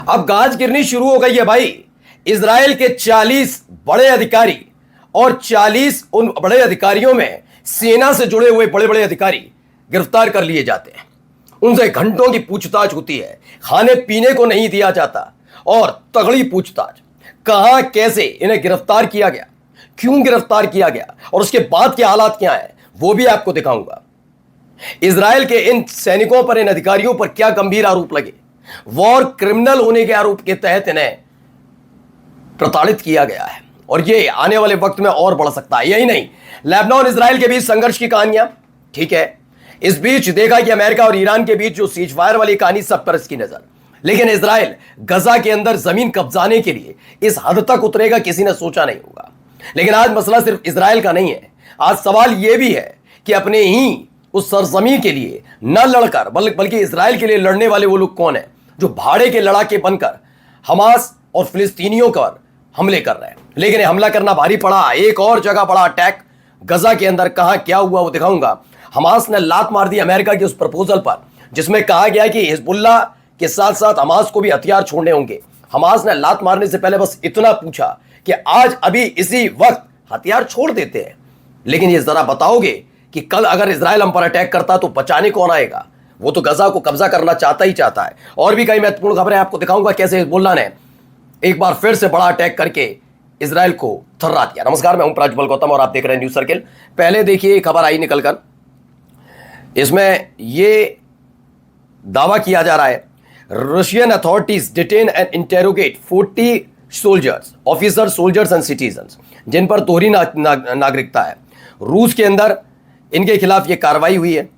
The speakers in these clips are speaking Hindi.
अब गाज गिरनी शुरू हो गई है भाई। इजराइल के 40 बड़े अधिकारी और 40 उन बड़े अधिकारियों में सेना से जुड़े हुए बड़े बड़े अधिकारी गिरफ्तार कर लिए जाते हैं। उनसे घंटों की पूछताछ होती है, खाने पीने को नहीं दिया जाता और तगड़ी पूछताछ। कहां कैसे इन्हें गिरफ्तार किया गया, क्यों गिरफ्तार किया गया और उसके बाद के हालात क्या है, वो भी आपको दिखाऊंगा। इजराइल के इन सैनिकों पर, इन अधिकारियों पर क्या गंभीर आरोप लगे, वॉर क्रिमिनल होने के आरोप के तहत इन्हें प्रताड़ित किया गया है और ये आने वाले वक्त में और बढ़ सकता है। यही नहीं, लेबनान इजराइल के बीच संघर्ष की कहानियां, ठीक है। इस बीच देखा कि अमेरिका और ईरान के बीच जो सीज फायर वाली कहानी, सब पर इसकी नजर। लेकिन इजराइल गजा के अंदर जमीन कब्जाने के लिए इस हद तक उतरेगा, किसी ने सोचा नहीं होगा। लेकिन आज मसला सिर्फ इजराइल का नहीं है, आज सवाल यह भी है कि अपने ही उस सरजमी के लिए न लड़कर बल्कि इजराइल के लिए लड़ने वाले वो लोग कौन है जो भाड़े के लड़ाके बनकर हमास और फिलिस्तीनियों पर हमले कर रहे हैं। लेकिन हमला करना भारी पड़ा। एक और जगह बड़ा अटैक गजा के अंदर, कहां क्या हुआ वो दिखाऊंगा। हमास ने लात मार दी अमेरिका के उस प्रपोजल पर जिसमें कहा गया कि हिजबुल्लाह के साथ साथ हमास को भी हथियार छोड़ने होंगे। हमास ने लात मारने से पहले बस इतना पूछा कि आज अभी इसी वक्त हथियार छोड़ देते हैं। लेकिन ये जरा बताओगे कि कल अगर इजराइल हम पर अटैक करता तो बचाने कौन आएगा? वो तो गजा को कब्जा करना चाहता ही चाहता है। और भी कई महत्वपूर्ण खबरें आपको दिखाऊंगा, कैसे हिजबुल्लाह ने एक बार फिर से बड़ा अटैक करके इजराइल को थर्रा दिया। नमस्कार, मैं हूं प्रज्वल गौतम और आप देख रहे हैं न्यूज सर्किल। पहले देखिए खबर आई निकलकर, इसमें यह दावा किया जा रहा है Russian authorities detain and interrogate 40 soldiers, officer, soldiers and citizens जिन पर दोहरी नागरिकता है। रूस के अंदर इनके खिलाफ यह कार्रवाई हुई है।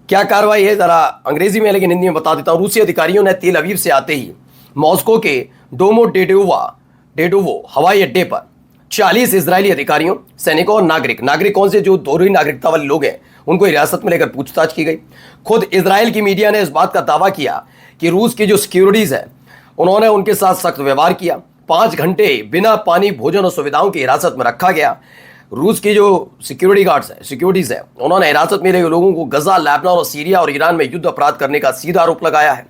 क्या कार्रवाई है जरा अंग्रेजी में, लेकिन हिंदी में बता देता हूं। रूसी अधिकारियों ने तेल अवीव से आते ही मॉस्को के डोमोडेडोवो हवाई अड्डे पर 40 इजरायली अधिकारियों, सैनिकों और नागरिक कौन से, जो दोहरी नागरिकता वाले लोग हैं, उनको हिरासत में लेकर पूछताछ की गई। खुद इजराइल की मीडिया ने इस बात का दावा किया कि रूस की जो सिक्योरिटीज है उन्होंने उनके साथ सख्त व्यवहार किया। 5 घंटे बिना पानी, भोजन और सुविधाओं की हिरासत में रखा गया। रूस की जो सिक्योरिटीज है उन्होंने हिरासत में लिए लोगों को गजा, लेबनान और सीरिया और ईरान में युद्ध अपराध करने का सीधा आरोप लगाया है।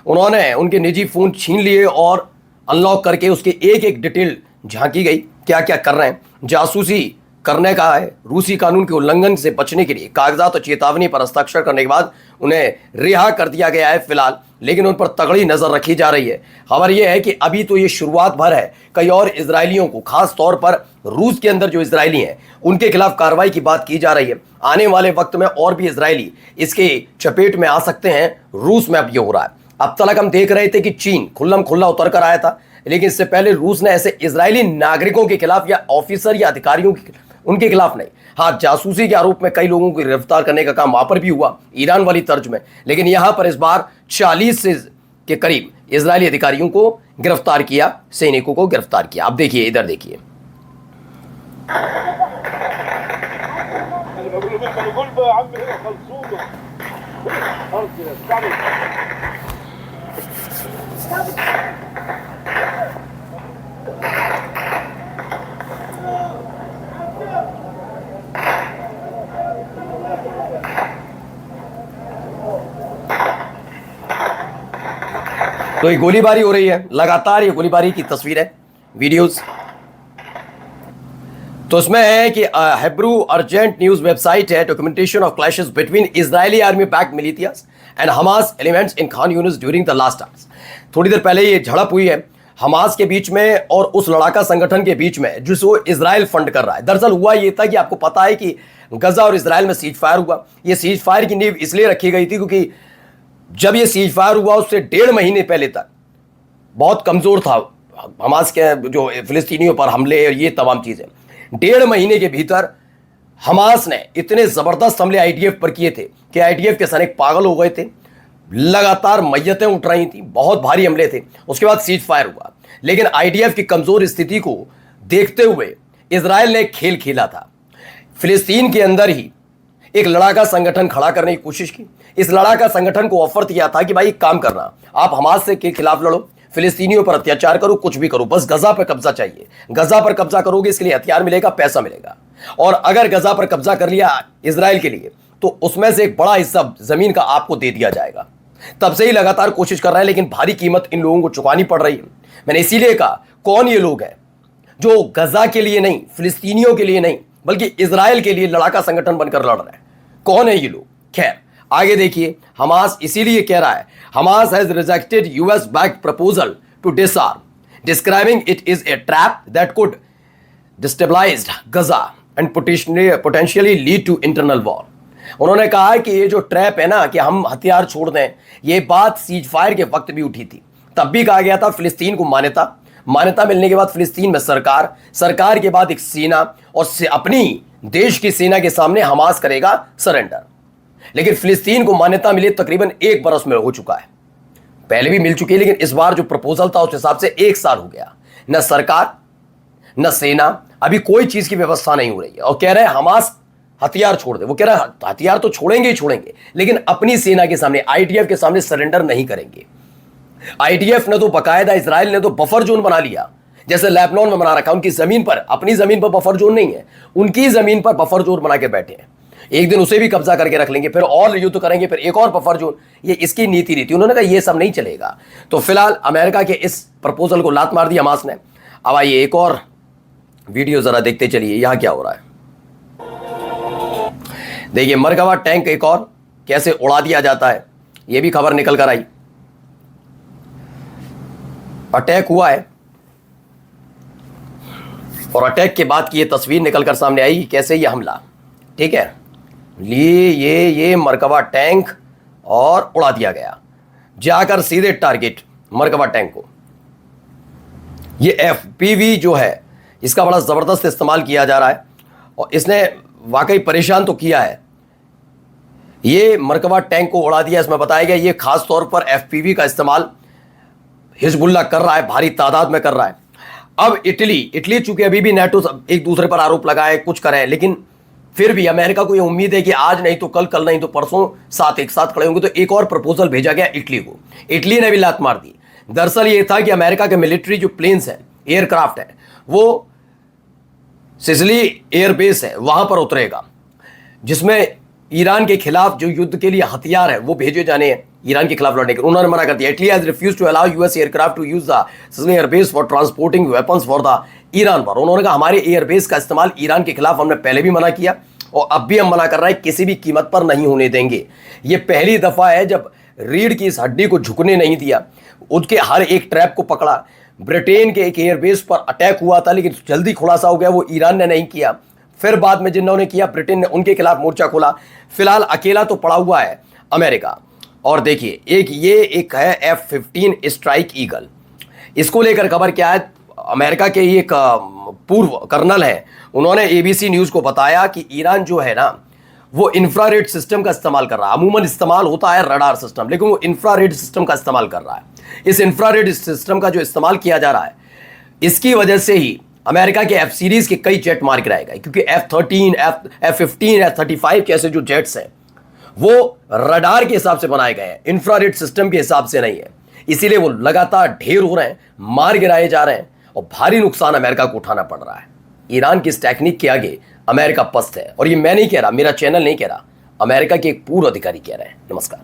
उन्होंने उनके निजी फोन छीन लिए और अनलॉक करके उसके एक एक डिटेल झांकी गई, क्या क्या कर रहे हैं। जासूसी करने का है। रूसी कानून के उल्लंघन से बचने के लिए कागजात और चेतावनी पर हस्ताक्षर करने के बाद उन्हें रिहा कर दिया गया है फिलहाल, लेकिन उन पर तगड़ी नजर रखी जा रही है। खबर यह है कि अभी तो ये शुरुआत भर है, कई और इजरायलियों को, खास तौर पर रूस के अंदर जो इजरायली हैं उनके खिलाफ कार्रवाई की बात की जा रही है। आने वाले वक्त में और भी इजरायली इसके चपेट में आ सकते हैं। रूस में अब ये हो रहा है। अब तक हम देख रहे थे कि चीन खुल्लम खुल्ला उतर कर आया था, लेकिन इससे पहले रूस ने ऐसे इजरायली नागरिकों के खिलाफ या ऑफिसर या अधिकारियों उनके खिलाफ नहीं, हाँ, जासूसी के आरोप में कई लोगों को गिरफ्तार करने का काम वहां पर भी हुआ, ईरान वाली तर्ज में। लेकिन यहां पर इस बार 40 से के करीब इजरायली अधिकारियों को गिरफ्तार किया, सैनिकों को गिरफ्तार किया। अब देखिए, इधर देखिए। तो ये गोलीबारी हो रही है लगातार, ये गोलीबारी की तस्वीर है, वीडियोस। तो इसमें है कि हेब्रू अर्जेंट न्यूज वेबसाइट है, documentation of clashes between Israeli army backed militias and Hamas elements in Khan Younis during the last hours. थोड़ी देर पहले ये झड़प हुई है हमास के बीच में और उस लड़ाका संगठन के बीच में जिसको इजराइल फंड कर रहा है। दरअसल हुआ ये था कि आपको पता है कि गजा और इजराइल में सीज फायर हुआ। ये सीज फायर की नींव इसलिए रखी गई थी क्योंकि जब ये सीज फायर हुआ उससे 1.5 महीने पहले तक बहुत कमजोर था हमास के जो फिलिस्तीनियों पर हमले और ये तमाम चीजें। 1.5 महीने के भीतर हमास ने इतने जबरदस्त हमले आईडीएफ पर किए थे कि आईडीएफ के सैनिक पागल हो गए थे, लगातार मैयतें उठ रही थी, बहुत भारी हमले थे। उसके बाद सीज फायर हुआ, लेकिन आईडीएफ की कमजोर स्थिति को देखते हुए इजराइल ने खेल खेला था। फिलिस्तीन के अंदर ही एक लड़ाका संगठन खड़ा करने की कोशिश की। इस लड़ाका संगठन को ऑफर दिया था कि भाई काम करना, आप हमास से के खिलाफ लड़ो, फिलिस्तीनियों पर अत्याचार करो, कुछ भी करो, बस गजा पर कब्जा चाहिए। गजा पर कब्जा करोगे इसके लिए हथियार मिलेगा, पैसा मिलेगा, और अगर गजा पर कब्जा कर लिया इजराइल के लिए तो उसमें से एक बड़ा हिस्सा जमीन का आपको दे दिया जाएगा। तब से ही लगातार कोशिश कर रहे हैं, लेकिन भारी कीमत इन लोगों को चुकानी पड़ रही है। मैंने इसीलिए कहा, कौन ये लोग हैं जो गजा के लिए नहीं, फिलिस्तीनियों के लिए नहीं, बल्कि इजराइल के लिए लड़ाका संगठन बनकर लड़ रहे हैं? कौन है ये लोग? खैर, आगे देखिए। हमास इसीलिए कह रहा है, Hamas has rejected US backed proposal to disarm, describing it is a trap that could destabilise Gaza and potentially lead to internal war. उन्होंने कहा है कि ये जो ट्रैप है ना, कि हम हथियार छोड़ दें, ये बात सीज फायर के वक्त भी उठी थी। तब भी कहा गया था फिलिस्तीन को मान्यता मिलने के बाद फिलिस्तीन में सरकार के बाद एक सेना, और अपनी देश की सेना के सामने हमास करेगा सरेंडर। लेकिन फिलिस्तीन को मान्यता मिले तकरीबन 1 बरस में हो चुका है, पहले भी मिल चुकी है, लेकिन इस बार जो प्रपोजल था उस हिसाब से 1 साल हो गया। न सरकार न सेना, अभी कोई चीज की व्यवस्था नहीं हो रही है, और कह रहे हैं हमास हथियार छोड़ दे। वो कह रहा है हथियार तो छोड़ेंगे ही छोड़ेंगे, लेकिन अपनी सेना के सामने, आईडीएफ के सामने सरेंडर नहीं करेंगे। आईडीएफ ने तो बकायदा, इजराइल ने तो बफर जोन बना लिया, जैसे लेबनान में बना रखा। उनकी जमीन पर, अपनी जमीन पर बफर जोन नहीं है, उनकी जमीन पर बफर जोन बना के बैठे हैं। एक दिन उसे भी कब्जा करके रख लेंगे, फिर और युद्ध करेंगे, फिर एक और बफर जोन। ये इसकी नीति। उन्होंने कहा ये सब नहीं चलेगा। तो फिलहाल अमेरिका के इस प्रपोजल को लात मार दी हमास ने। अब आइए एक और वीडियो जरा देखते चलिए, यहां क्या हो रहा है। देखिए, मरकवा टैंक एक और कैसे उड़ा दिया जाता है, यह भी खबर निकल कर आई। अटैक हुआ है, और अटैक के बाद की ये तस्वीर निकल कर सामने आई, कैसे ये हमला, ठीक है, ये मरकवा टैंक और उड़ा दिया गया, जाकर सीधे टारगेट मरकवा टैंक को। ये एफपीवी जो है, इसका बड़ा जबरदस्त इस्तेमाल किया जा रहा है, और इसने वाकई परेशान तो किया है। ये मरकवा टैंक को उड़ा दिया। इसमें बताया गया ये खास तौर पर एफपीवी का इस्तेमाल हिजबुल्लाह कर रहा है, भारी तादाद में कर रहा है। अब इटली चूंकि अभी भी नेटो एक दूसरे पर आरोप लगाए, कुछ करे, लेकिन फिर भी अमेरिका को यह उम्मीद है कि आज नहीं तो कल नहीं तो परसों साथ एक साथ खड़े होंगे। तो एक और प्रपोजल भेजा गया इटली को, इटली ने भी लात मार दी। दरअसल ये था कि अमेरिका के मिलिट्री जो प्लेन्स है, एयरक्राफ्ट है, वो सिसिली एयरबेस है, वहां पर उतरेगा, जिसमें ईरान के खिलाफ जो युद्ध के लिए हथियार है वो भेजे जाने हैं ईरान के खिलाफ लड़ने के। उन्होंने मना कर दिया। Italy has refused to allow US aircraft to use the Sicily airbase for transporting weapons for the Iran war. उन्होंने कहा हमारे एयरबेस का इस्तेमाल ईरान के खिलाफ हमने पहले भी मना किया, और अब भी हम मना कर रहे हैं, किसी भी कीमत पर नहीं होने देंगे। ये पहली दफा है जब रीढ़ की इस हड्डी को झुकने नहीं दिया, उसके हर एक ट्रैप को पकड़ा। ब्रिटेन के एक एयरबेस पर अटैक हुआ था, लेकिन जल्दी खुलासा हो गया वो ईरान ने नहीं किया। फिर बाद में जिन्होंने किया, ब्रिटेन ने उनके खिलाफ मोर्चा खोला। फिलहाल अकेला तो पड़ा हुआ है अमेरिका। और देखिए, एक है F-15 स्ट्राइक ईगल। इसको लेकर खबर क्या है, अमेरिका के एक पूर्व कर्नल है, उन्होंने एबीसी न्यूज को बताया कि ईरान जो है ना, वो इंफ्रारेड सिस्टम का इस्तेमाल कर रहा है। अमूमन इस्तेमाल होता है रडार सिस्टम, लेकिन वो इंफ्रारेड सिस्टम का इस्तेमाल कर रहा है। इस इंफ्रारेड सिस्टम का जो इस्तेमाल किया जा रहा है, इसकी वजह से ही अमेरिका के एफ सीरीज के कई जेट मार गिराए गए, क्योंकि F-13, F-15, F-35 कैसे जो जेट्स हैं वो रडार के हिसाब से बनाए गए हैं, इंफ्रारेड सिस्टम के हिसाब से नहीं है। इसीलिए वो लगातार ढेर हो रहे हैं, मार गिराए जा रहे हैं, और भारी नुकसान अमेरिका को उठाना पड़ रहा है। ईरान की इस टेक्निक के आगे अमेरिका पस्त है। और ये मैं नहीं कह रहा, मेरा चैनल नहीं कह रहा, अमेरिका के एक पूर्व अधिकारी कह रहे हैं। नमस्कार।